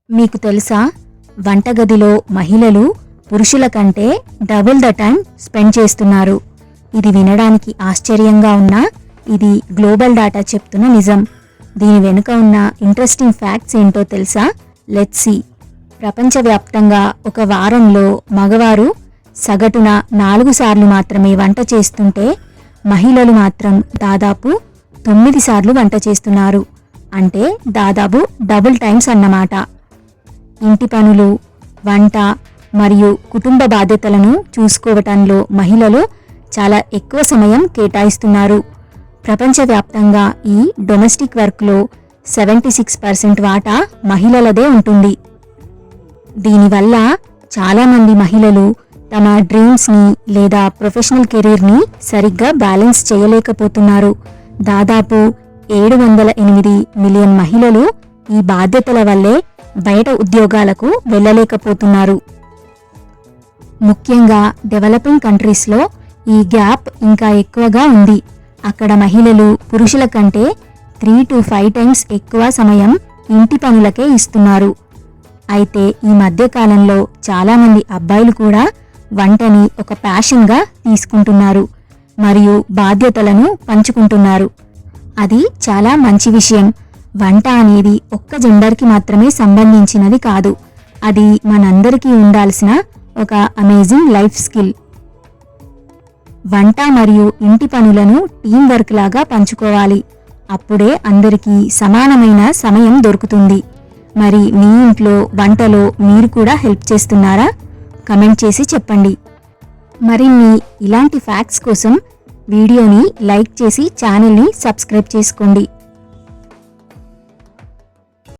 మీకు తెలుసా, వంటగదిలో మహిళలు పురుషుల కంటే డబుల్ ద టైం స్పెండ్ చేస్తున్నారు. ఇది వినడానికి ఆశ్చర్యంగా ఉన్నా ఇది గ్లోబల్ డాటా చెప్తున్న నిజం. దీని వెనుక ఉన్న ఇంట్రెస్టింగ్ ఫ్యాక్ట్స్ ఏంటో తెలుసా? Let's see. ప్రపంచవ్యాప్తంగా ఒక వారంలో మగవారు సగటున 4 సార్లు మాత్రమే వంట చేస్తుంటే మహిళలు మాత్రం దాదాపు 9 సార్లు వంట చేస్తున్నారు. అంటే దాదాపు డబుల్ టైమ్స్ అన్నమాట. ఇంటి పనులు, వంట మరియు కుటుంబ బాధ్యతలను చూసుకోవటంలో మహిళలు చాలా ఎక్కువ సమయం కేటాయిస్తున్నారు. ప్రపంచవ్యాప్తంగా ఈ డొమెస్టిక్ వర్క్లో 76% వాటా మహిళలదే ఉంటుంది. దీనివల్ల చాలామంది మహిళలు తమ డ్రీమ్స్ని లేదా ప్రొఫెషనల్ కెరీర్ని సరిగ్గా బ్యాలెన్స్ చేయలేకపోతున్నారు. దాదాపు 708 మిలియన్ మహిళలు ఈ బాధ్యతల వల్లే బయట ఉద్యోగాలకు వెళ్ళలేకపోతున్నారు. ముఖ్యంగా డెవలపింగ్ కంట్రీస్లో ఈ గ్యాప్ ఇంకా ఎక్కువగా ఉంది. అక్కడ మహిళలు పురుషుల కంటే 3 to 5 టైమ్స్ ఎక్కువ సమయం ఇంటి పనులకే ఇస్తున్నారు. అయితే ఈ మధ్యకాలంలో చాలామంది అబ్బాయిలు కూడా వంటని ఒక ప్యాషన్గా తీసుకుంటున్నారు మరియు బాధ్యతలను పంచుకుంటున్నారు. అది చాలా మంచి విషయం. వంట అనేది ఒక్క జెండర్కి మాత్రమే సంబంధించినది కాదు. అది మనందరికీ ఉండాల్సిన ఒక అమేజింగ్ లైఫ్ స్కిల్. వంట మరియు ఇంటి పనులను టీం వర్క్ లాగా పంచుకోవాలి. అప్పుడే అందరికీ సమానమైన సమయం దొరుకుతుంది. మరి మీ ఇంట్లో వంటలో మీరు కూడా హెల్ప్ చేస్తున్నారా? కమెంట్ చేసి చెప్పండి. మరిన్ని ఇలాంటి ఫ్యాక్ట్స్ కోసం వీడియోని లైక్ చేసి ఛానల్ని సబ్స్క్రైబ్ చేసుకోండి.